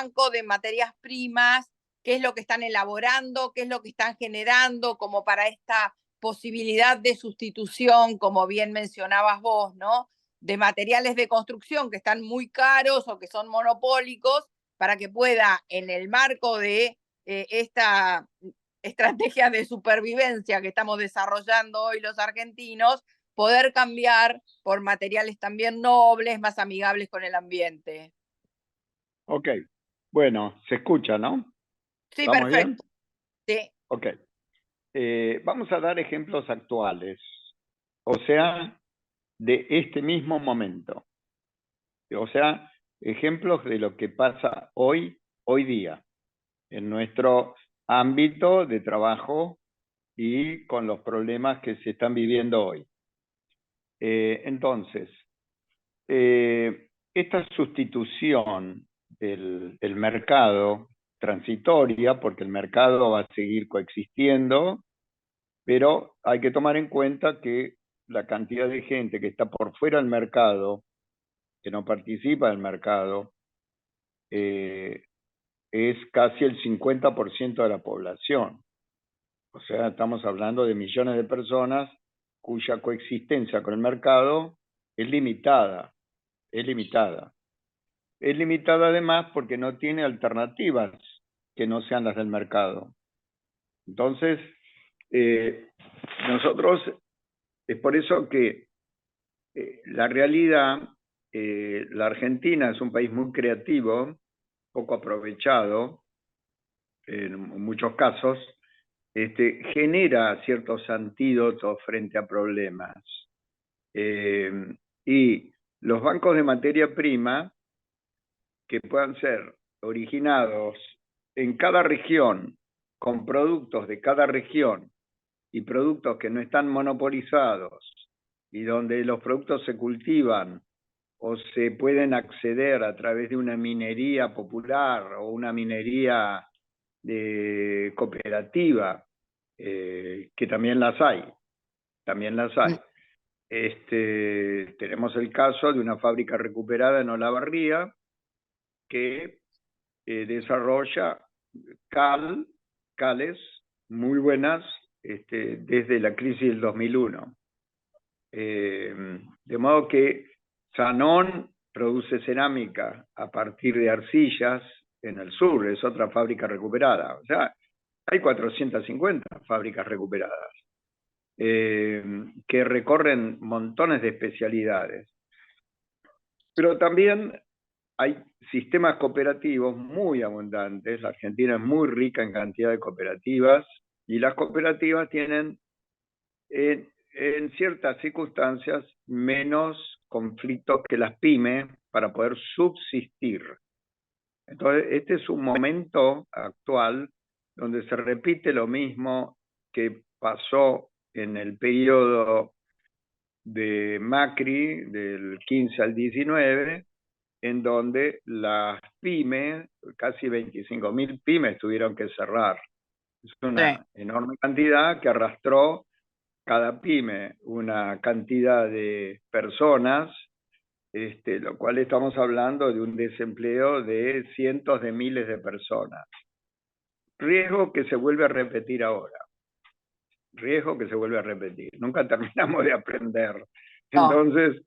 banco de materias primas, qué es lo que están elaborando, qué es lo que están generando, como para esta posibilidad de sustitución, como bien mencionabas vos, ¿no? De materiales de construcción que están muy caros o que son monopólicos, para que pueda, en el marco de esta estrategia de supervivencia que estamos desarrollando hoy los argentinos, poder cambiar por materiales también nobles, más amigables con el ambiente. Ok, bueno, se escucha, ¿no? Sí, ¿Vamos bien? perfecto. Sí. Ok. Vamos a dar ejemplos actuales, o sea, de este mismo momento. O sea, ejemplos de lo que pasa hoy día, en nuestro ámbito de trabajo y con los problemas que se están viviendo hoy. Entonces, esta sustitución del mercado transitoria, porque el mercado va a seguir coexistiendo, pero hay que tomar en cuenta que la cantidad de gente que está por fuera del mercado, que no participa del mercado, es casi el 50% de la población. O sea, estamos hablando de millones de personas cuya coexistencia con el mercado es limitada, es limitada. Es limitada además porque no tiene alternativas que no sean las del mercado. Entonces, nosotros, es por eso que la realidad, la Argentina es un país muy creativo, poco aprovechado en muchos casos, genera ciertos antídotos frente a problemas. Y los bancos de materia prima que puedan ser originados en cada región, con productos de cada región y productos que no están monopolizados y donde los productos se cultivan o se pueden acceder a través de una minería popular o una minería cooperativa, que también las hay, también las hay. Tenemos el caso de una fábrica recuperada en Olavarría que desarrolla cales muy buenas desde la crisis del 2001. De modo que Sanón produce cerámica a partir de arcillas en el sur, es otra fábrica recuperada. O sea, hay 450 fábricas recuperadas que recorren montones de especialidades. Pero también hay sistemas cooperativos muy abundantes. La Argentina es muy rica en cantidad de cooperativas y las cooperativas tienen en ciertas circunstancias menos conflictos que las pymes para poder subsistir. Entonces, este es un momento actual donde se repite lo mismo que pasó en el periodo de Macri, del 15 al 19, en donde las pymes, casi 25.000 pymes tuvieron que cerrar. Es una enorme cantidad que arrastró cada pyme una cantidad de personas, lo cual estamos hablando de un desempleo de cientos de miles de personas. Riesgo que se vuelve a repetir ahora. Riesgo que se vuelve a repetir. Nunca terminamos de aprender. Entonces,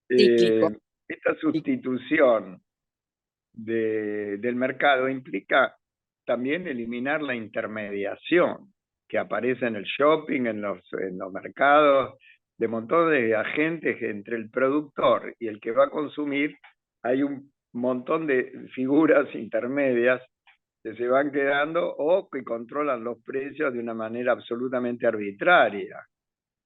esta sustitución del mercado implica también eliminar la intermediación que aparece en el shopping, en los mercados, de montón de agentes entre el productor y el que va a consumir. Hay un montón de figuras intermedias que se van quedando o que controlan los precios de una manera absolutamente arbitraria.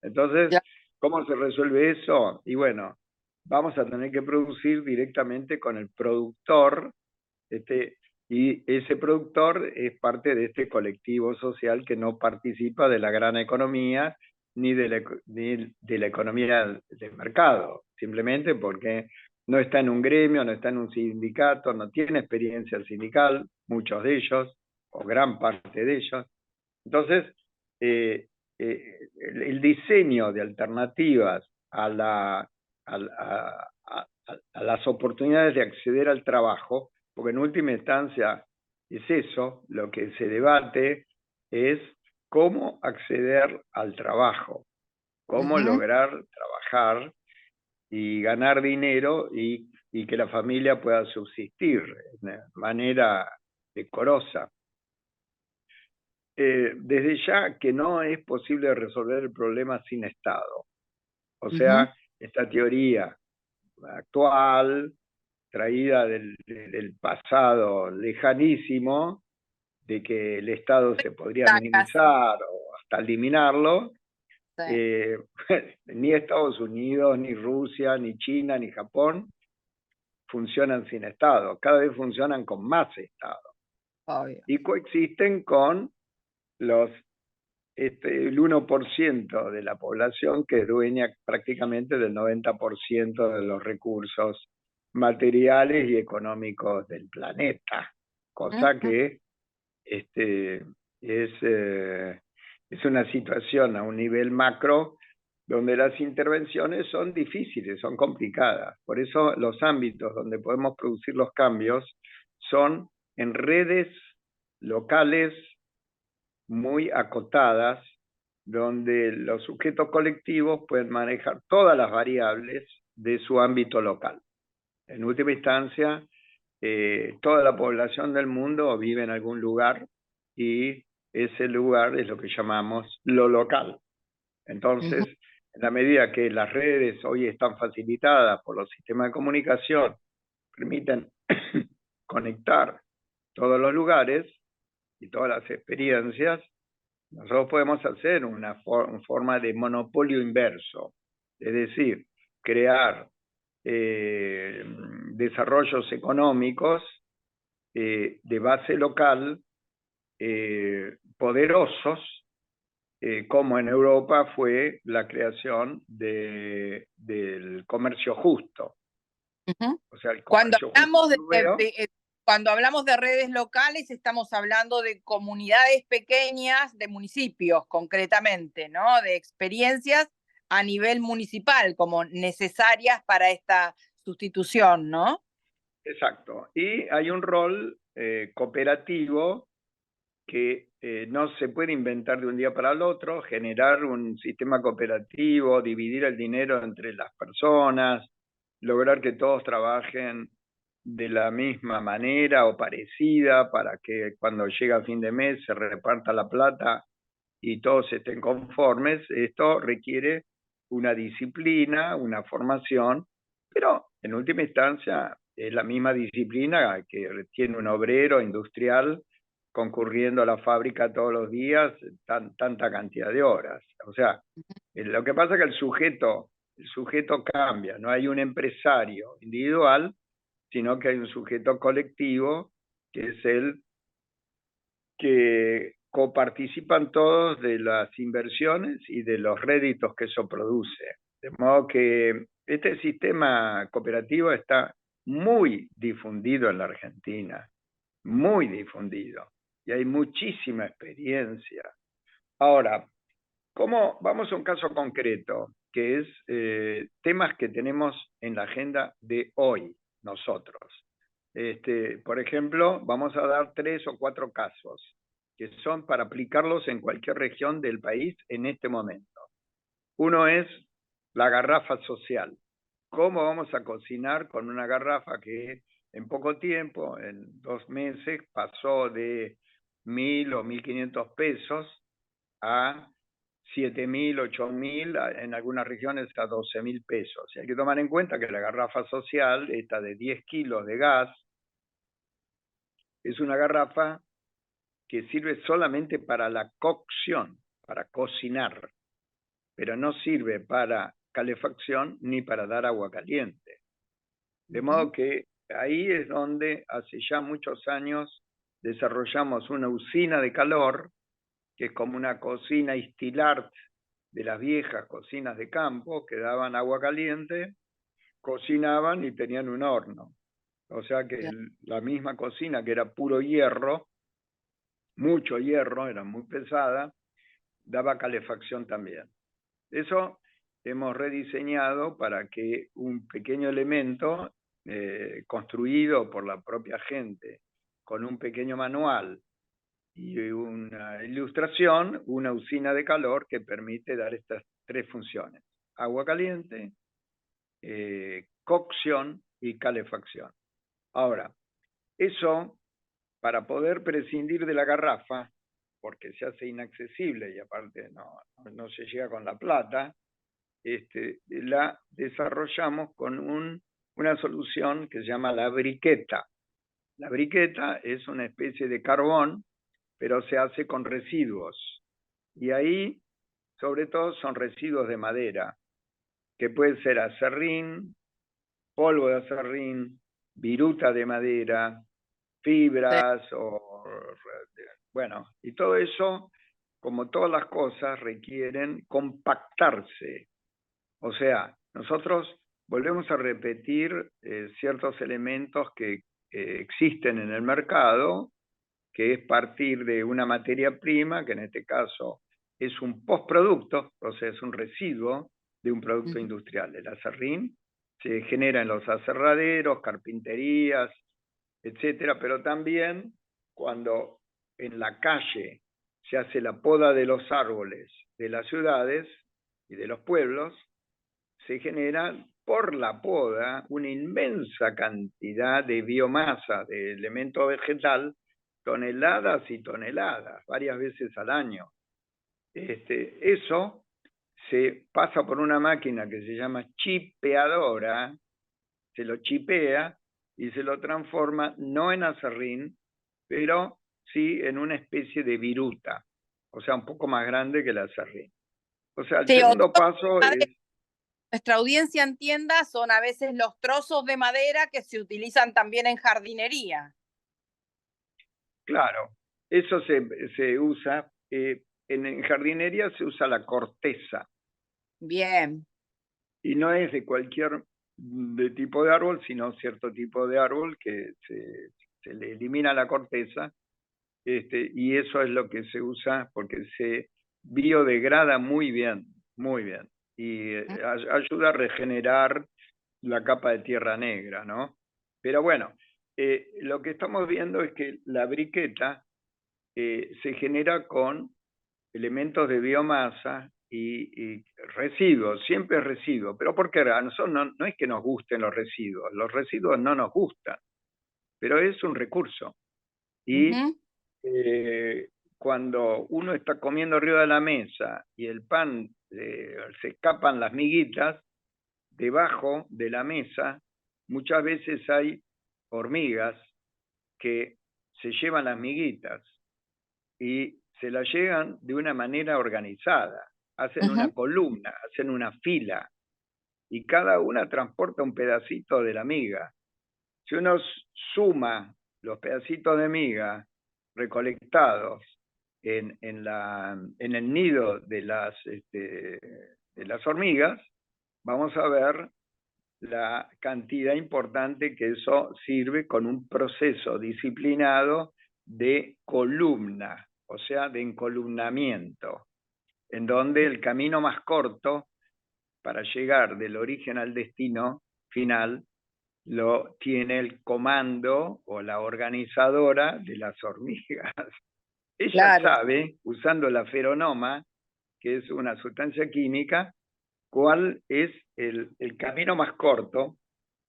Entonces, ¿cómo se resuelve eso? Y bueno, vamos a tener que producir directamente con el productor, y ese productor es parte de este colectivo social que no participa de la gran economía ni de la economía del mercado, simplemente porque no está en un gremio, no está en un sindicato, no tiene experiencia sindical, muchos de ellos, o gran parte de ellos. Entonces, el diseño de alternativas a las oportunidades de acceder al trabajo porque en última instancia es eso, lo que se debate es cómo acceder al trabajo, cómo lograr trabajar y ganar dinero y que la familia pueda subsistir de manera decorosa. Desde ya que no es posible resolver el problema sin Estado. O sea, esta teoría actual, traída del pasado lejanísimo, de que el Estado se podría minimizar o hasta eliminarlo, ni Estados Unidos, ni Rusia, ni China, ni Japón funcionan sin Estado. Cada vez funcionan con más Estado. Obvio. Y coexisten con el 1% de la población que es dueña prácticamente del 90% de los recursos materiales y económicos del planeta, cosa que es una situación a un nivel macro donde las intervenciones son difíciles, son complicadas. Por eso los ámbitos donde podemos producir los cambios son en redes locales muy acotadas, donde los sujetos colectivos pueden manejar todas las variables de su ámbito local. En última instancia, toda la población del mundo vive en algún lugar y ese lugar es lo que llamamos lo local. Entonces, en la medida que las redes hoy están facilitadas por los sistemas de comunicación, permiten conectar todos los lugares y todas las experiencias, nosotros podemos hacer una forma de monopolio inverso, es decir, crear desarrollos económicos de base local poderosos, como en Europa fue la creación del comercio justo. O sea, el comercio Cuando hablamos de redes locales, estamos hablando de comunidades pequeñas, de municipios concretamente, ¿no? De experiencias a nivel municipal como necesarias para esta sustitución, ¿no? Exacto. Y hay un rol cooperativo que no se puede inventar de un día para el otro, generar un sistema cooperativo, dividir el dinero entre las personas, lograr que todos trabajen de la misma manera o parecida para que cuando llega fin de mes se reparta la plata y todos estén conformes. Esto requiere una disciplina, una formación, pero en última instancia es la misma disciplina que tiene un obrero industrial concurriendo a la fábrica todos los días, tanta cantidad de horas. O sea, lo que pasa es que el sujeto cambia, no hay un empresario individual, sino que hay un sujeto colectivo que es el que coparticipan todos de las inversiones y de los réditos que eso produce. De modo que este sistema cooperativo está muy difundido en la Argentina, muy difundido, y hay muchísima experiencia. Ahora, vamos a un caso concreto, que es temas que tenemos en la agenda de hoy nosotros. Por ejemplo, vamos a dar 3 o 4 casos que son para aplicarlos en cualquier región del país en este momento. Uno es la garrafa social. ¿Cómo vamos a cocinar con una garrafa que en poco tiempo, en 2 meses, pasó de 1.000 o 1.500 pesos a 7.000, 8.000, en algunas regiones a 12.000 pesos? Y hay que tomar en cuenta que la garrafa social, esta de 10 kilos de gas, es una garrafa que sirve solamente para la cocción, para cocinar, pero no sirve para calefacción ni para dar agua caliente. De modo que ahí es donde hace ya muchos años desarrollamos una usina de calor, que es como una cocina Stilart de las viejas cocinas de campo, que daban agua caliente, cocinaban y tenían un horno. O sea que la misma cocina, que era puro hierro, mucho hierro, era muy pesada, daba calefacción también. Eso hemos rediseñado para que un pequeño elemento construido por la propia gente, con un pequeño manual y una ilustración, una usina de calor que permite dar estas tres funciones: agua caliente, cocción y calefacción. Ahora, eso, para poder prescindir de la garrafa, porque se hace inaccesible y aparte no se llega con la plata, la desarrollamos con una solución que se llama la briqueta. La briqueta es una especie de carbón, pero se hace con residuos. Y ahí, sobre todo, son residuos de madera, que puede ser aserrín, polvo de aserrín, viruta de madera, fibras, bueno, y todo eso, como todas las cosas, requieren compactarse. O sea, nosotros volvemos a repetir ciertos elementos que existen en el mercado, que es partir de una materia prima, que en este caso es un postproducto, o sea, es un residuo de un producto industrial. El aserrín se genera en los aserraderos, carpinterías, etcétera, pero también cuando en la calle se hace la poda de los árboles de las ciudades y de los pueblos, se genera por la poda una inmensa cantidad de biomasa, de elemento vegetal, toneladas y toneladas, varias veces al año. Eso se pasa por una máquina que se llama chipeadora, se lo chipea y se lo transforma no en aserrín, pero sí en una especie de viruta, o sea, un poco más grande que el aserrín. O sea, el Sí, segundo paso es... nuestra audiencia entienda, son a veces los trozos de madera que se utilizan también en jardinería. Claro, eso se usa, en jardinería se usa la corteza. Bien. Y no es de cualquier tipo de árbol, sino cierto tipo de árbol que se le elimina la corteza, y eso es lo que se usa porque se biodegrada muy bien, y ayuda a regenerar la capa de tierra negra, ¿no? Pero bueno, lo que estamos viendo es que la briqueta se genera con elementos de biomasa y residuos, siempre residuos. ¿Pero por qué? A nosotros no es que nos gusten los residuos no nos gustan, pero es un recurso. Y cuando uno está comiendo arriba de la mesa y el pan se escapan las miguitas, debajo de la mesa muchas veces hay hormigas que se llevan las miguitas y se las llevan de una manera organizada. Hacen una columna, hacen una fila, y cada una transporta un pedacito de la miga. Si uno suma los pedacitos de miga recolectados en el nido de las hormigas, vamos a ver la cantidad importante que eso sirve con un proceso disciplinado de columna, o sea, de encolumnamiento, en donde el camino más corto para llegar del origen al destino final lo tiene el comando o la organizadora de las hormigas. Ella sabe, usando la feronoma, que es una sustancia química, cuál es el camino más corto,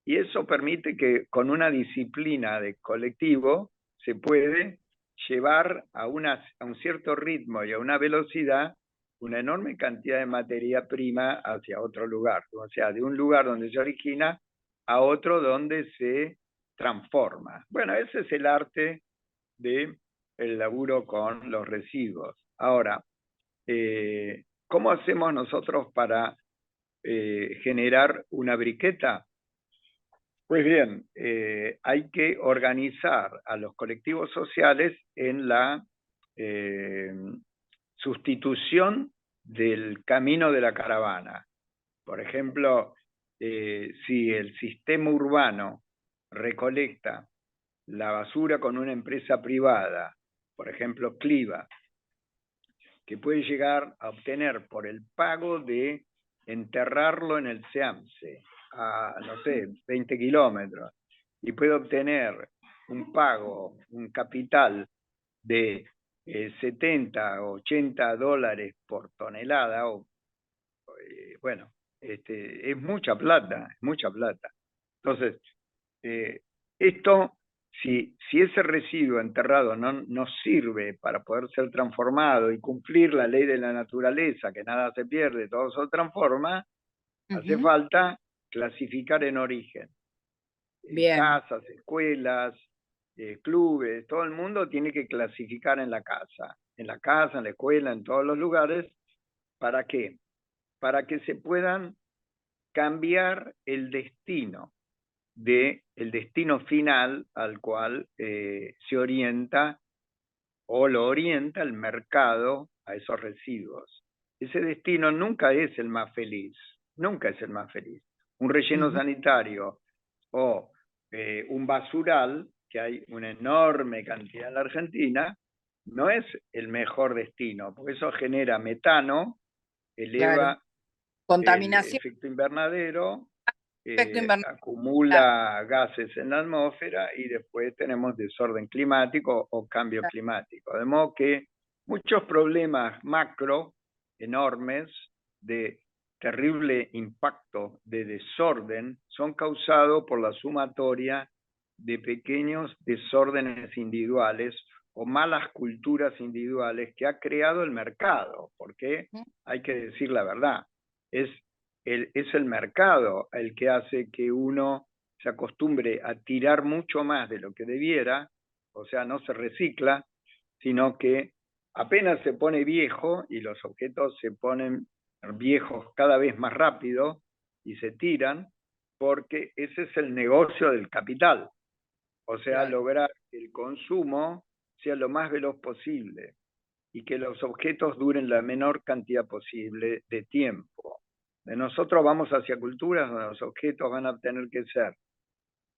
y eso permite que con una disciplina de colectivo se puede llevar a un cierto ritmo y a una velocidad una enorme cantidad de materia prima hacia otro lugar, o sea, de un lugar donde se origina a otro donde se transforma. Bueno, ese es el arte del laburo con los residuos. Ahora, ¿cómo hacemos nosotros para generar una briqueta? Pues bien, hay que organizar a los colectivos sociales en la sustitución del camino de la caravana. Por ejemplo, si el sistema urbano recolecta la basura con una empresa privada, por ejemplo Cliva, que puede llegar a obtener por el pago de enterrarlo en el SEAMSE no sé, 20 kilómetros, y puede obtener un pago, un capital de 70 o 80 dólares por tonelada, bueno, es mucha plata, es mucha plata. Entonces, esto, si ese residuo enterrado no sirve para poder ser transformado y cumplir la ley de la naturaleza, que nada se pierde, todo se transforma, hace falta clasificar en origen. Bien. Casas, escuelas, clubes, todo el mundo tiene que clasificar en la casa, en la escuela, en todos los lugares. ¿Para qué? Para que se puedan cambiar el destino el destino final al cual se orienta o lo orienta el mercado a esos residuos. Ese destino nunca es el más feliz, nunca es el más feliz. Un relleno sanitario o un basural, que hay una enorme cantidad en la Argentina, no es el mejor destino, porque eso genera metano, Claro. eleva el Contaminación, efecto invernadero, efecto invernadero. acumula gases en la atmósfera y después tenemos desorden climático o cambio climático. De modo que muchos problemas macro enormes de terrible impacto de desorden son causados por la sumatoria de pequeños desórdenes individuales o malas culturas individuales que ha creado el mercado, porque hay que decir la verdad, es el mercado el que hace que uno se acostumbre a tirar mucho más de lo que debiera, o sea, no se recicla, sino que apenas se pone viejo y los objetos se ponen viejos cada vez más rápido y se tiran, porque ese es el negocio del capital, o sea, lograr que el consumo sea lo más veloz posible y que los objetos duren la menor cantidad posible de tiempo. Nosotros vamos hacia culturas donde los objetos van a tener que ser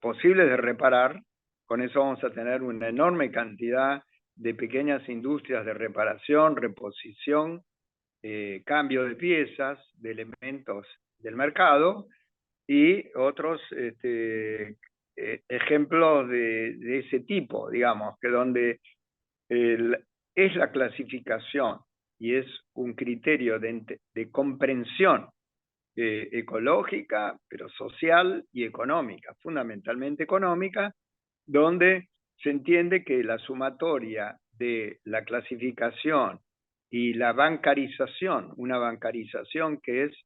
posibles de reparar, con eso vamos a tener una enorme cantidad de pequeñas industrias de reparación, reposición, cambio de piezas, de elementos del mercado y otros ejemplos de ese tipo, digamos, que donde es la clasificación y es un criterio de comprensión ecológica, pero social y económica, fundamentalmente económica, donde se entiende que la sumatoria de la clasificación y la bancarización, una bancarización que es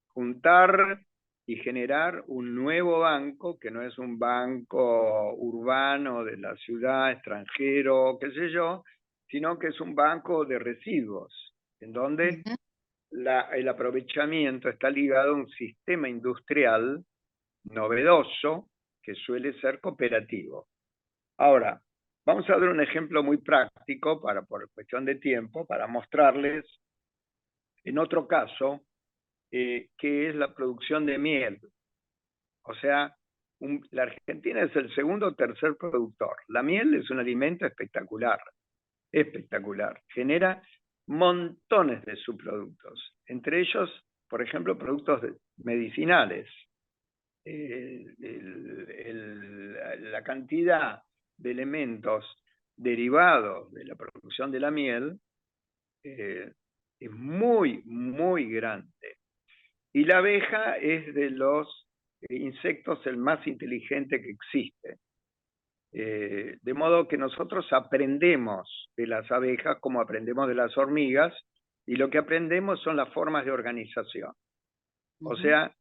juntar y generar un nuevo banco, que no es un banco urbano de la ciudad, extranjero, qué sé yo, sino que es un banco de residuos, en donde el aprovechamiento está ligado a un sistema industrial novedoso que suele ser cooperativo. Ahora, vamos a dar un ejemplo muy práctico por cuestión de tiempo, para mostrarles en otro caso que es la producción de miel. O sea, la Argentina es el segundo o tercer productor. La miel es un alimento espectacular, espectacular. Genera montones de subproductos, entre ellos, por ejemplo, productos medicinales. La cantidad de elementos derivados de la producción de la miel es muy, muy grande. Y la abeja es de los insectos el más inteligente que existe. De modo que nosotros aprendemos de las abejas como aprendemos de las hormigas, y lo que aprendemos son las formas de organización. O sea,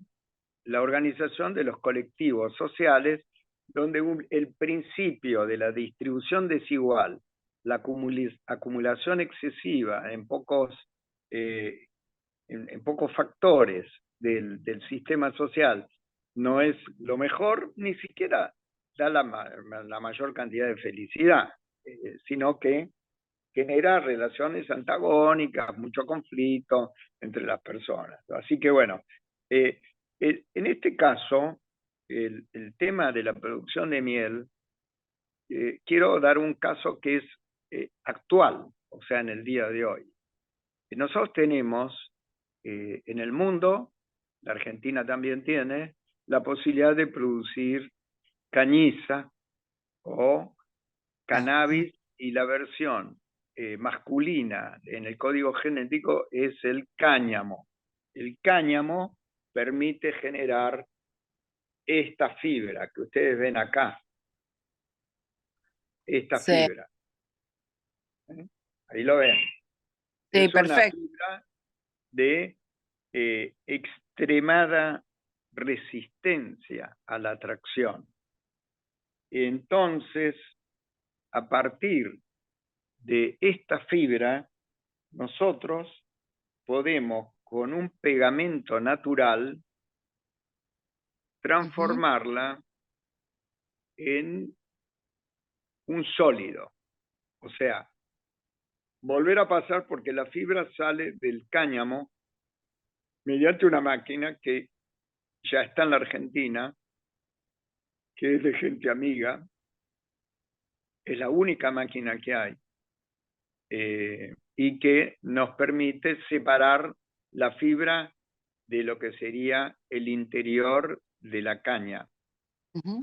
la organización de los colectivos sociales, donde el principio de la distribución desigual, la acumulación excesiva en pocos factores del sistema social no es lo mejor, ni siquiera da la mayor cantidad de felicidad, sino que genera relaciones antagónicas, mucho conflicto entre las personas. Así que bueno, en este caso, el tema de la producción de miel, quiero dar un caso que es actual, o sea, en el día de hoy. Nosotros tenemos en el mundo, la Argentina también tiene, la posibilidad de producir cañiza o cannabis, y la versión masculina en el código genético es el cáñamo. El cáñamo permite generar esta fibra que ustedes ven acá, esta Sí, fibra. Ahí lo ven. sí, Es una perfecto. fibra de extremada resistencia a la tracción. Entonces, a partir de esta fibra, nosotros podemos, con un pegamento natural, transformarla en un sólido. O sea, volver a pasar, porque la fibra sale del cáñamo mediante una máquina que ya está en la Argentina, que es de gente amiga, es la única máquina que hay, y que nos permite separar la fibra de lo que sería el interior de la caña,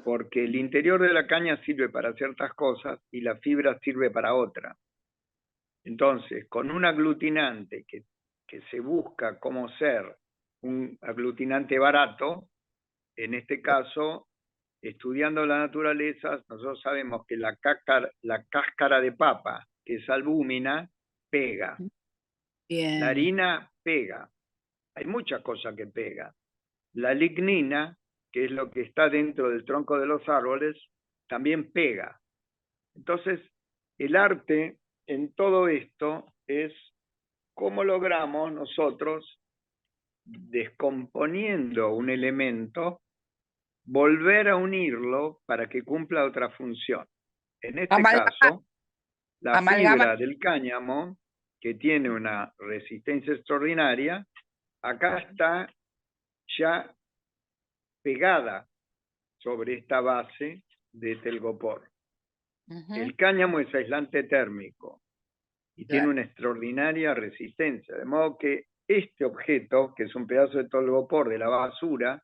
porque el interior de la caña sirve para ciertas cosas y la fibra sirve para otra. Entonces, con un aglutinante que se busca cómo ser un aglutinante barato, en este caso, estudiando la naturaleza, nosotros sabemos que la cáscara de papa, que es albúmina, pega. Bien. La harina pega. Hay muchas cosas que pegan. La lignina, que es lo que está dentro del tronco de los árboles, también pega. Entonces, el arte en todo esto es cómo logramos nosotros, descomponiendo un elemento, volver a unirlo para que cumpla otra función. En este Amalgama, caso, la amalgama. fibra del cáñamo, que tiene una resistencia extraordinaria, acá está ya pegada sobre esta base de telgopor. El cáñamo es aislante térmico y tiene una extraordinaria resistencia, de modo que este objeto, que es un pedazo de telgopor de la basura,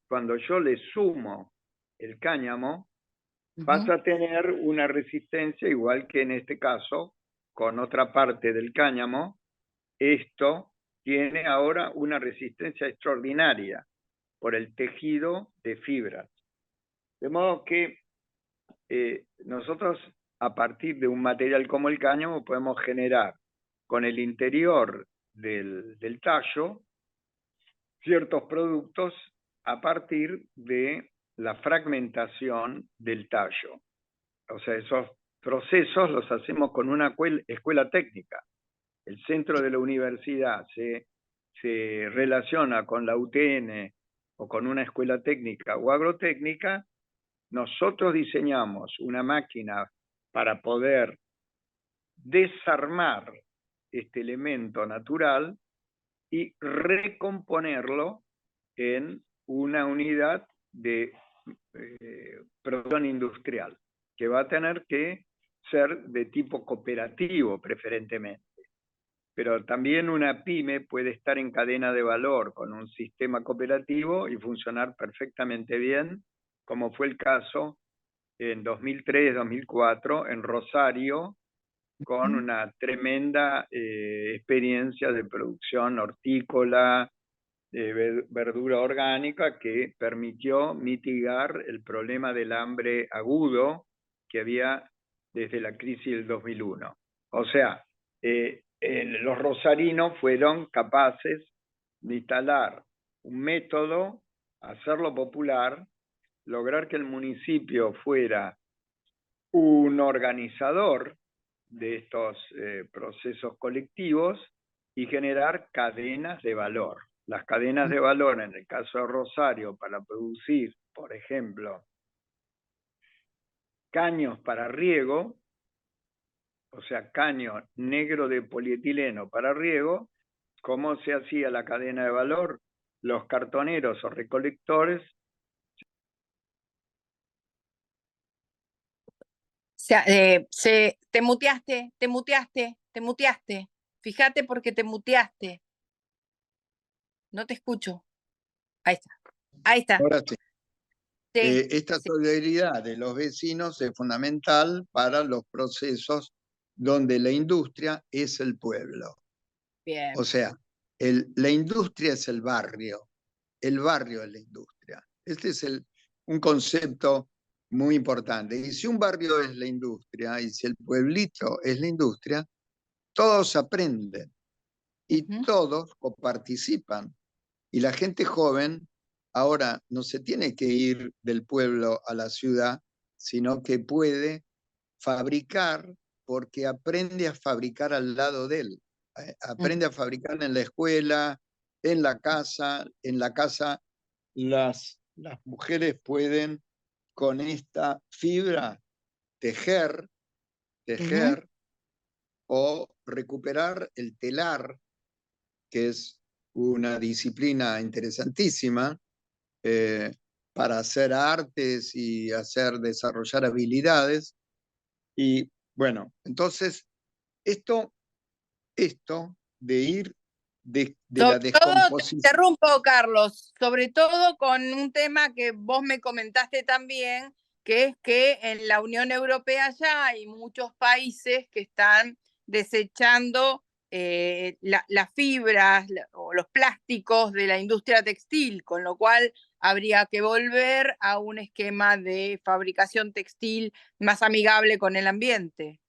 cuando yo le sumo el cáñamo, pasa a tener una resistencia igual que en este caso, con otra parte del cáñamo. Esto tiene ahora una resistencia extraordinaria por el tejido de fibras. De modo que nosotros, a partir de un material como el cáñamo, podemos generar con el interior del tallo ciertos productos a partir de la fragmentación del tallo. O sea, esos procesos los hacemos con una escuela técnica. El centro de la universidad se relaciona con la UTN o con una escuela técnica o agrotécnica. Nosotros diseñamos una máquina para poder desarmar este elemento natural y recomponerlo en una unidad de producción industrial, que va a tener que ser de tipo cooperativo preferentemente. Pero también una pyme puede estar en cadena de valor con un sistema cooperativo y funcionar perfectamente bien, como fue el caso en 2003-2004 en Rosario, con una tremenda experiencia de producción hortícola, de verdura orgánica, que permitió mitigar el problema del hambre agudo que había desde la crisis del 2001. O sea, los rosarinos fueron capaces de instalar un método, hacerlo popular, lograr que el municipio fuera un organizador de estos procesos colectivos y generar cadenas de valor. Las cadenas de valor, en el caso de Rosario, para producir, por ejemplo, caños para riego, o sea, caño negro de polietileno para riego. ¿Cómo se hacía la cadena de valor? Los cartoneros o recolectores. Te muteaste, te muteaste, te muteaste. Fíjate porque te muteaste. No te escucho. Ahí está. Ahí está. Ahora sí. Sí, Esta sí, solidaridad de los vecinos es fundamental para los procesos donde la industria es el pueblo. O bien. sea, la industria es el barrio es la industria. Este es un concepto muy importante. Y si un barrio es la industria y si el pueblito es la industria, todos aprenden y Ujú, todos participan. Y la gente joven ahora no se tiene que ir del pueblo a la ciudad, sino que puede fabricar porque aprende a fabricar al lado de él. ujú, Aprende a fabricar en la escuela, en la casa. En la casa las mujeres pueden con esta fibra tejer, ujú. tejer o recuperar el telar, que es una disciplina interesantísima, eh, para hacer artes y desarrollar habilidades. Y bueno, entonces esto, esto de ir de la Sobre todo, te descomposición. interrumpo, Carlos, sobre todo con un tema que vos me comentaste también, que es que en la Unión Europea ya hay muchos países que están desechando las fibras o los plásticos de la industria textil, con lo cual habría que volver a un esquema de fabricación textil más amigable con el ambiente.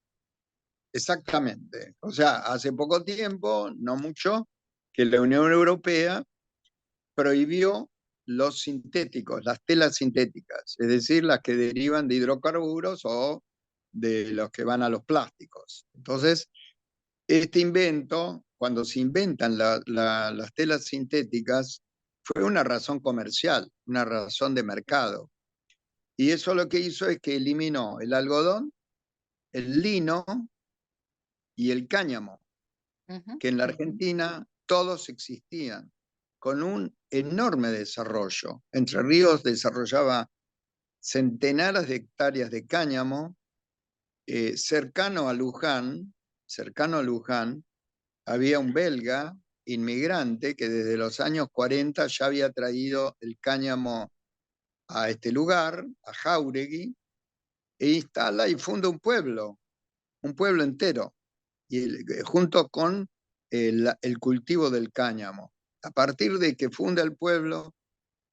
Exactamente. O sea, hace poco tiempo, no mucho, que la Unión Europea prohibió los sintéticos, las telas sintéticas, es decir, las que derivan de hidrocarburos o de los que van a los plásticos. Entonces, este invento, cuando se inventan las telas sintéticas, fue una razón comercial, una razón de mercado. Y eso lo que hizo es que eliminó el algodón, el lino y el cáñamo, Ujú, que en la ujú. Argentina todos existían, con un enorme desarrollo. Entre Ríos desarrollaba centenares de hectáreas de cáñamo. Cercano a Luján, había un belga inmigrante que desde los años 40 ya había traído el cáñamo a este lugar, a Jáuregui, e instala y funda un pueblo entero, junto con el cultivo del cáñamo. A partir de que funda el pueblo,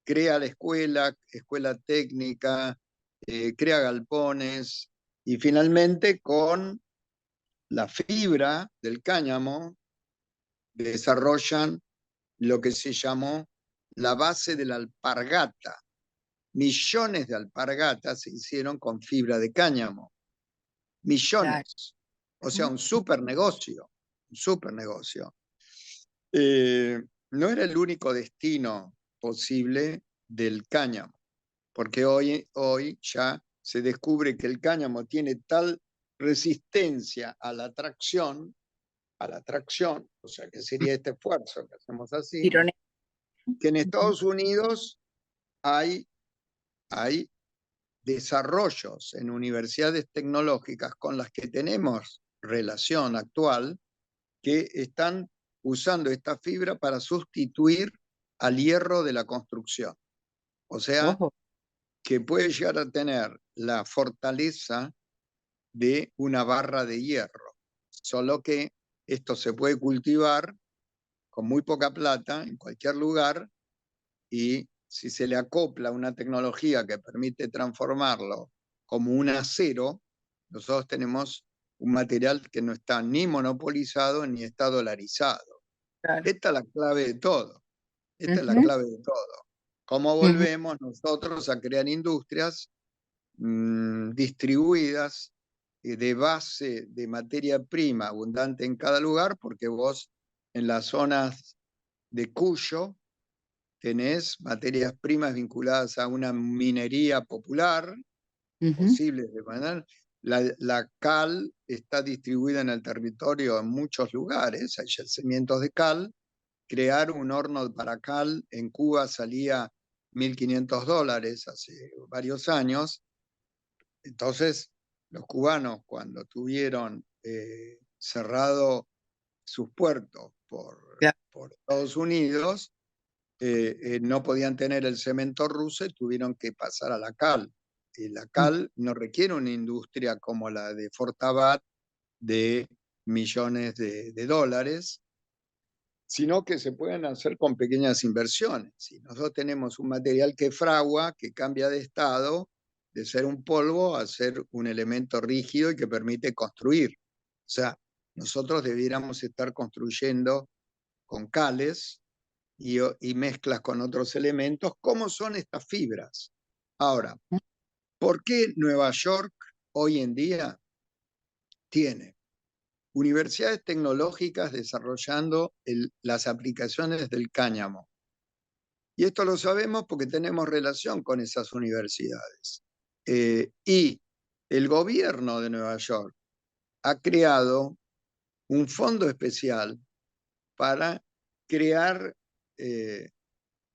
crea la escuela técnica, crea galpones y finalmente con la fibra del cáñamo desarrollan lo que se llamó la base de la alpargata. Millones de alpargatas se hicieron con fibra de cáñamo. Claro. Millones. O sea, Ujú. un super negocio. Un super negocio. No era el único destino posible del cáñamo, porque hoy ya se descubre que el cáñamo tiene tal resistencia a la tracción, o sea, que sería este esfuerzo que hacemos así, Tironeo. que en Ujú. Estados Unidos hay desarrollos en universidades tecnológicas con las que tenemos relación actual, que están usando esta fibra para sustituir al hierro de la construcción. O sea, Ojo. que puede llegar a tener la fortaleza de una barra de hierro, solo que esto se puede cultivar con muy poca plata en cualquier lugar, y si se le acopla una tecnología que permite transformarlo como un acero, nosotros tenemos un material que no está ni monopolizado ni está dolarizado. Claro. Esta es la clave de todo. Esta es la Ujú, clave de todo. ¿Cómo ujú. volvemos nosotros a crear industrias distribuidas de base de materia prima abundante en cada lugar? Porque vos en las zonas de Cuyo tenés materias primas vinculadas a una minería popular, Ujú. posibles de manera. La cal está distribuida en el territorio en muchos lugares, hay yacimientos de cal. Crear un horno para cal en Cuba salía $1.500 hace varios años. Entonces, los cubanos, cuando tuvieron cerrado sus puertos Claro. por Estados Unidos, no podían tener el cemento ruso y tuvieron que pasar a la cal. Y la cal no requiere una industria como la de Fortabat de millones de dólares, sino que se pueden hacer con pequeñas inversiones. Si nosotros tenemos un material que fragua, que cambia de estado, de ser un polvo a ser un elemento rígido y que permite construir. O sea, nosotros debiéramos estar construyendo con cales y mezclas con otros elementos, ¿cómo son estas fibras? Ahora, ¿por qué Nueva York hoy en día tiene universidades tecnológicas desarrollando las aplicaciones del cáñamo? Y esto lo sabemos porque tenemos relación con esas universidades. Y el gobierno de Nueva York ha creado un fondo especial para crear,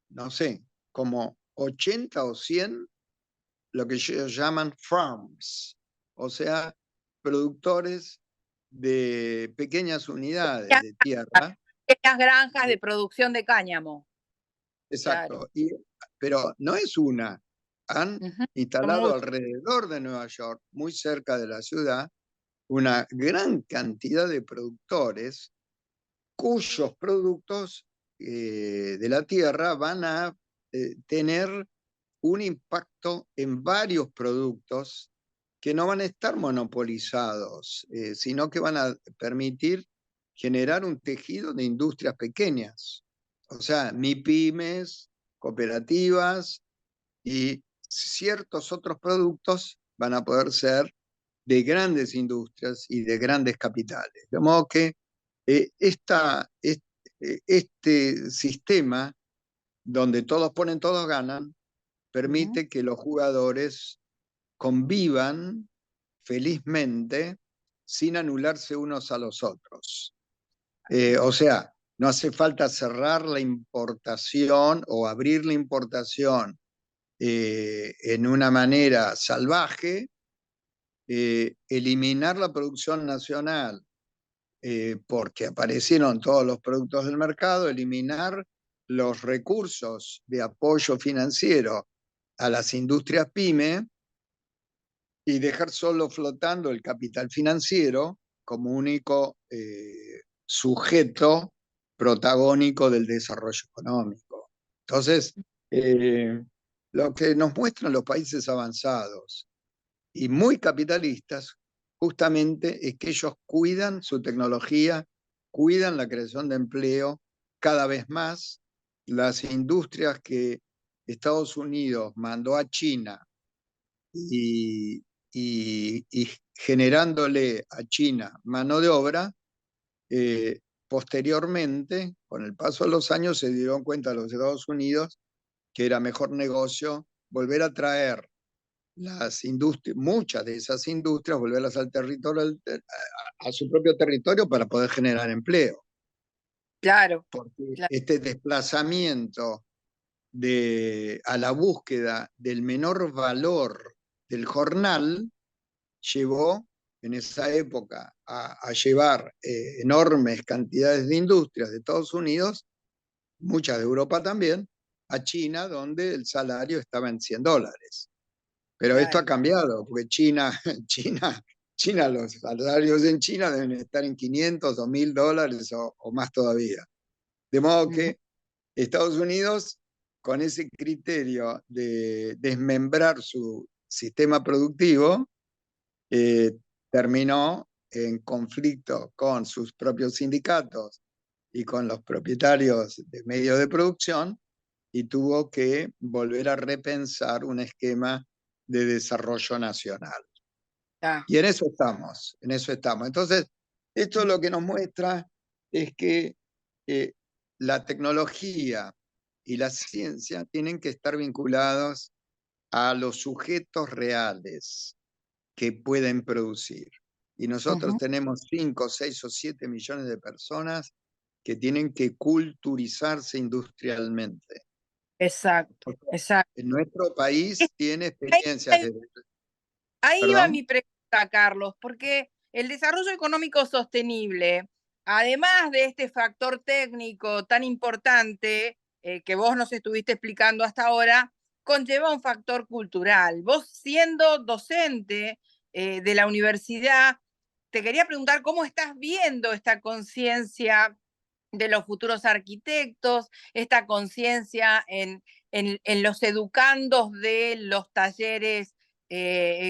no sé, como 80 o 100, lo que ellos llaman farms, o sea, productores de pequeñas unidades de tierra. Pequeñas granjas de producción de cáñamo. Exacto. Claro. Pero no es una. Han instalado Mucho. alrededor de Nueva York, muy cerca de la ciudad, una gran cantidad de productores cuyos productos de la tierra van a tener un impacto en varios productos que no van a estar monopolizados, sino que van a permitir generar un tejido de industrias pequeñas. O sea, MIPYMES, cooperativas y ciertos otros productos van a poder ser de grandes industrias y de grandes capitales. De modo que este sistema donde todos ponen, todos ganan, permite que los jugadores convivan felizmente sin anularse unos a los otros. O sea, no hace falta cerrar la importación o abrir la importación en una manera salvaje, eliminar la producción nacional porque aparecieron todos los productos del mercado, eliminar los recursos de apoyo financiero a las industrias pyme y dejar solo flotando el capital financiero como único sujeto protagónico del desarrollo económico. Entonces, lo que nos muestran los países avanzados y muy capitalistas justamente es que ellos cuidan su tecnología, cuidan la creación de empleo cada vez más. Las industrias que Estados Unidos mandó a China y generándole a China mano de obra, posteriormente, con el paso de los años, se dieron cuenta los Estados Unidos que era mejor negocio volver a traer las industrias, muchas de esas industrias, volverlas al territorio, a su propio territorio para poder generar empleo. Claro. Porque Claro. este desplazamiento a la búsqueda del menor valor del jornal llevó en esa época a llevar enormes cantidades de industrias de Estados Unidos, muchas de Europa también, a China, donde el salario estaba en $100. Pero esto ha cambiado, porque China, los salarios en China deben estar en 500 o $1000 o más todavía. De modo que Estados Unidos, con ese criterio de desmembrar su sistema productivo, terminó en conflicto con sus propios sindicatos y con los propietarios de medios de producción y tuvo que volver a repensar un esquema de desarrollo nacional. Y en eso estamos, en eso estamos. Entonces, esto lo que nos muestra es que la tecnología y la ciencia tienen que estar vinculados a los sujetos reales que pueden producir. Y nosotros tenemos 5, 6 o 7 millones de personas que tienen que culturizarse industrialmente. Exacto, exacto. En nuestro país tiene experiencias de... Ahí va mi pregunta, Carlos, porque el desarrollo económico sostenible, además de este factor técnico tan importante, que vos nos estuviste explicando hasta ahora, conlleva un factor cultural. Vos siendo docente de la universidad, te quería preguntar cómo estás viendo esta conciencia de los futuros arquitectos, esta conciencia en los educandos de los talleres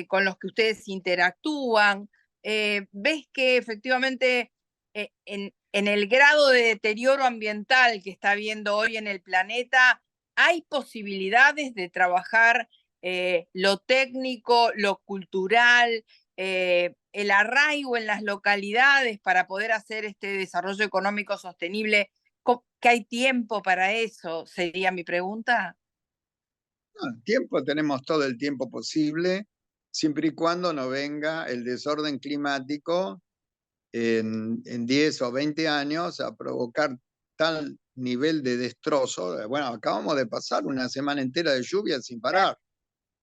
con los que ustedes interactúan. ¿Ves que efectivamente en el grado de deterioro ambiental que está habiendo hoy en el planeta hay posibilidades de trabajar lo técnico, lo cultural, el arraigo en las localidades para poder hacer este desarrollo económico sostenible? ¿Que hay tiempo para eso? Sería mi pregunta. No, tiempo tenemos todo el tiempo posible, siempre y cuando no venga el desorden climático en 10 o 20 años a provocar tal nivel de destrozo. Bueno, acabamos de pasar una semana entera de lluvia sin parar,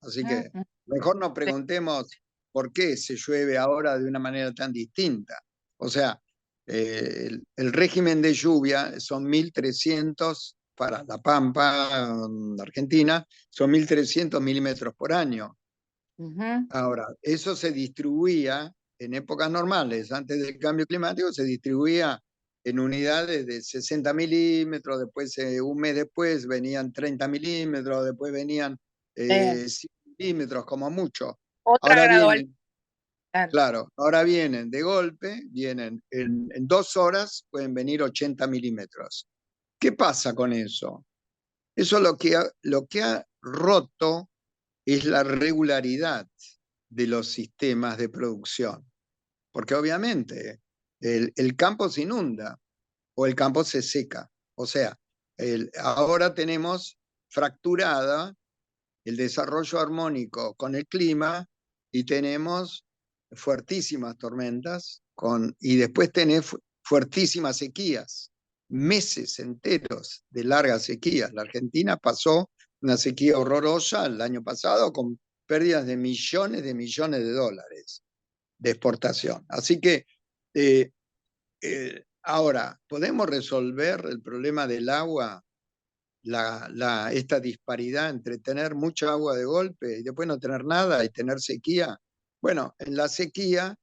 así que mejor no preguntemos por qué se llueve ahora de una manera tan distinta. O sea, el régimen de lluvia son 1.300 para La Pampa, Argentina, son 1.300 milímetros por año. Ahora, eso se distribuía en épocas normales, antes del cambio climático, se distribuía en unidades de 60 milímetros, después un mes después venían 30 milímetros, después venían 100 milímetros como mucho. Otra Ahora gradualidad. vienen, claro, ahora vienen de golpe, vienen en 2 horas, pueden venir 80 milímetros. ¿Qué pasa con eso? Eso lo que ha roto es la regularidad de los sistemas de producción. Porque obviamente el campo se inunda o el campo se seca. O sea, ahora tenemos fracturada el desarrollo armónico con el clima y tenemos fuertísimas tormentas y después tenés fuertísimas sequías, meses enteros de largas sequías. La Argentina pasó una sequía horrorosa el año pasado con pérdidas de millones de dólares de exportación. Así que ahora, ¿podemos resolver el problema del agua, esta disparidad entre tener mucha agua de golpe y después no tener nada y tener sequía? Bueno, en la sequía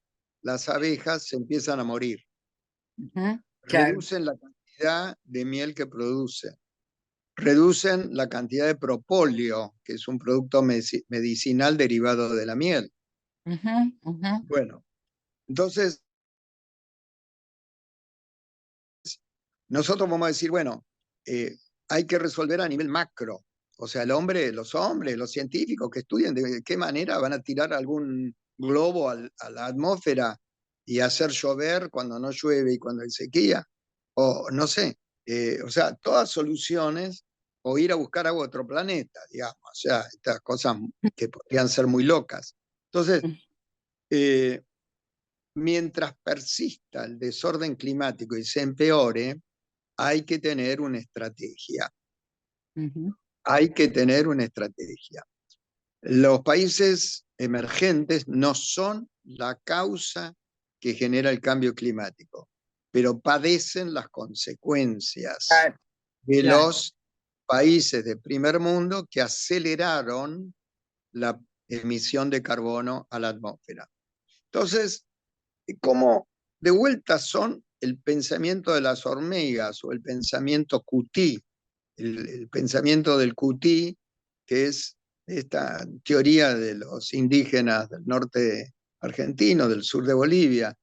las abejas se empiezan a morir, Claro. reducen la cantidad de miel que producen, reducen la cantidad de propóleo, que es un producto medicinal derivado de la miel. Bueno, entonces nosotros vamos a decir, bueno, hay que resolver a nivel macro. O sea, los hombres, los científicos que estudian de qué manera van a tirar algún globo a la atmósfera y hacer llover cuando no llueve y cuando hay sequía. O no sé, o sea, todas soluciones o ir a buscar agua a otro planeta, digamos. O sea, estas cosas que podrían ser muy locas. Entonces, mientras persista el desorden climático y se empeore, hay que tener una estrategia. Hay que tener una estrategia. Los países emergentes no son la causa que genera el cambio climático, pero padecen las consecuencias de los países de primer mundo que aceleraron la emisión de carbono a la atmósfera. Entonces, como de vuelta son el pensamiento de las hormigas o el pensamiento cutí, el pensamiento del cutí, que es esta teoría de los indígenas del norte argentino, del sur de Bolivia,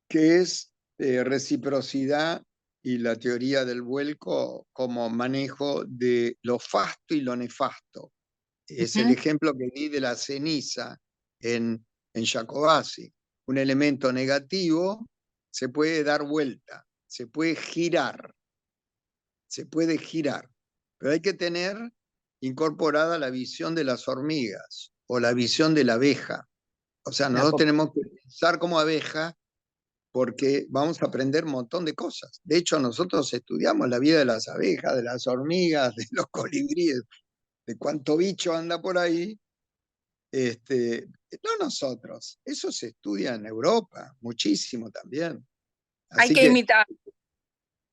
que es reciprocidad y la teoría del vuelco como manejo de lo fasto y lo nefasto. Es el ejemplo que di de la ceniza en Jacobasi. Un elemento negativo se puede dar vuelta, se puede girar, pero hay que tener incorporada la visión de las hormigas o la visión de la abeja. O sea, nosotros tenemos que pensar como abeja porque vamos a aprender un montón de cosas. De hecho, nosotros estudiamos la vida de las abejas, de las hormigas, de los colibríes, de cuánto bicho anda por ahí. No nosotros, eso se estudia en Europa muchísimo también. Hay Así que que, imitar.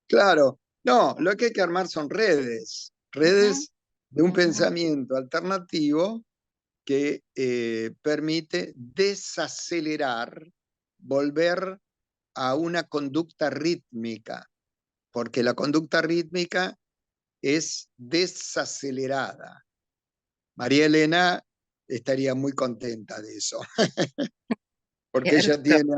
claro, No, lo que hay que armar son redes de un pensamiento alternativo que permite desacelerar, volver a una conducta rítmica, porque la conducta rítmica es desacelerada. María Elena estaría muy contenta de eso, porque ella tiene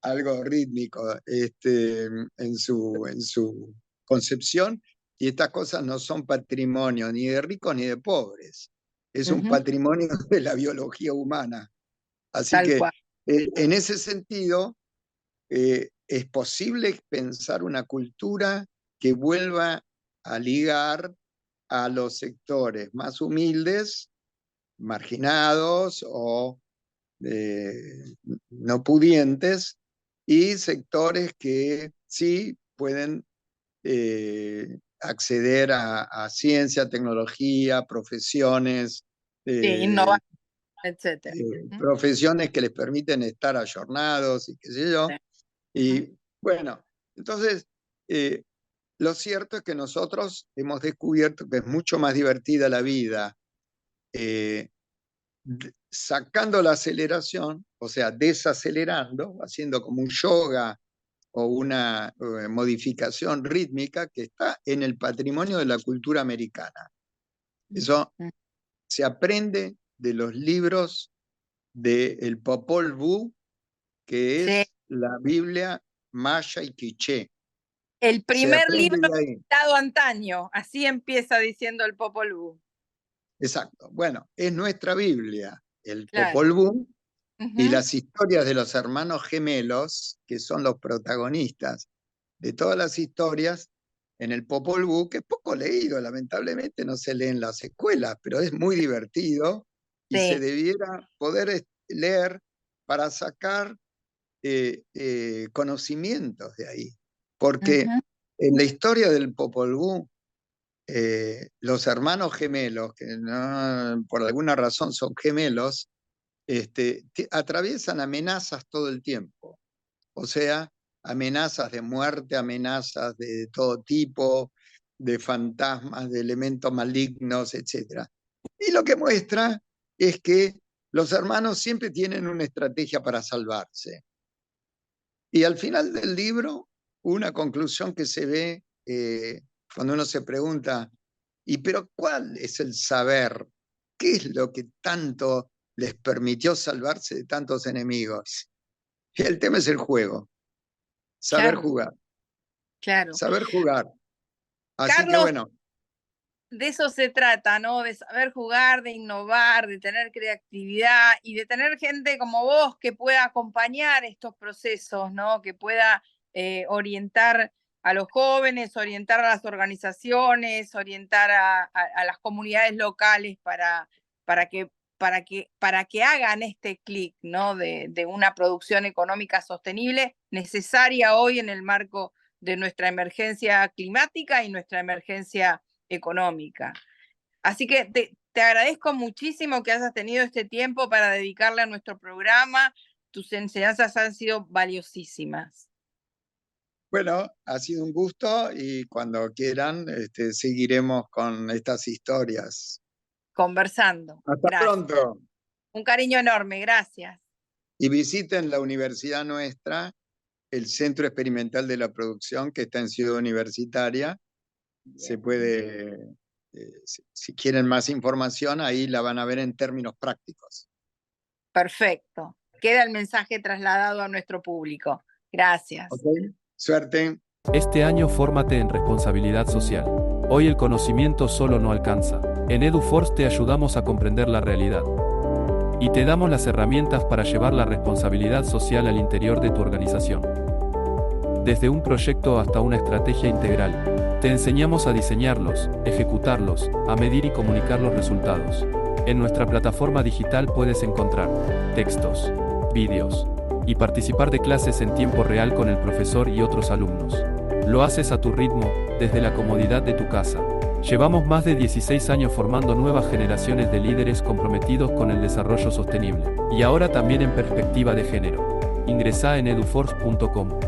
algo rítmico en su concepción, y estas cosas no son patrimonio ni de ricos ni de pobres, es un patrimonio de la biología humana. Así Tal que cual. en ese sentido, es posible pensar una cultura que vuelva a ligar a los sectores más humildes, marginados o no pudientes, y sectores que sí pueden acceder a ciencia, tecnología, profesiones, Sí, innovar, etcétera. profesiones que les permiten estar ayornados y qué sé yo. Sí. Y bueno, entonces, lo cierto es que nosotros hemos descubierto que es mucho más divertida la vida sacando la aceleración, o sea, desacelerando, haciendo como un yoga o una modificación rítmica que está en el patrimonio de la cultura americana. Eso se aprende de los libros del Popol Vuh, que Sí. es la Biblia maya y quiché. El primer libro de ahí. editado antaño, así empieza diciendo el Popol Vuh. Exacto. Bueno, es nuestra Biblia, el Claro. Popol Vuh, y las historias de los hermanos gemelos, que son los protagonistas de todas las historias en el Popol Vuh, que es poco leído, lamentablemente no se lee en las escuelas, pero es muy divertido y se debiera poder leer para sacar conocimientos de ahí. Porque en la historia del Popol Vuh, los hermanos gemelos, que no, por alguna razón son gemelos, atraviesan amenazas todo el tiempo. O sea, amenazas de muerte, amenazas de todo tipo, de fantasmas, de elementos malignos, etc. Y lo que muestra es que los hermanos siempre tienen una estrategia para salvarse. Y al final del libro, una conclusión que se ve cuando uno se pregunta, pero ¿cuál es el saber? ¿Qué es lo que tanto les permitió salvarse de tantos enemigos? Y el tema es el juego. Saber jugar. Claro. Saber jugar. Así Carlos, que bueno. De eso se trata, ¿no? De saber jugar, de innovar, de tener creatividad y de tener gente como vos que pueda acompañar estos procesos, ¿no? Que pueda orientar a los jóvenes, orientar a las organizaciones, orientar a las comunidades locales para que hagan este clic, ¿no? De una producción económica sostenible necesaria hoy en el marco de nuestra emergencia climática y nuestra emergencia económica. Así que te agradezco muchísimo que hayas tenido este tiempo para dedicarle a nuestro programa. Tus enseñanzas han sido valiosísimas. Bueno, ha sido un gusto y cuando quieran seguiremos con estas historias. Conversando. Hasta pronto. Un cariño enorme, gracias. Y visiten la universidad nuestra, el Centro Experimental de la Producción, que está en Ciudad Universitaria. Se puede, si quieren más información, ahí la van a ver en términos prácticos. Perfecto. Queda el mensaje trasladado a nuestro público. Gracias. Okay. Suerte. Este año fórmate en responsabilidad social. Hoy el conocimiento solo no alcanza. En EduForce te ayudamos a comprender la realidad. Y te damos las herramientas para llevar la responsabilidad social al interior de tu organización. Desde un proyecto hasta una estrategia integral, te enseñamos a diseñarlos, ejecutarlos, a medir y comunicar los resultados. En nuestra plataforma digital puedes encontrar textos, vídeos y participar de clases en tiempo real con el profesor y otros alumnos. Lo haces a tu ritmo, desde la comodidad de tu casa. Llevamos más de 16 años formando nuevas generaciones de líderes comprometidos con el desarrollo sostenible. Y ahora también en perspectiva de género. Ingresá en eduforce.com.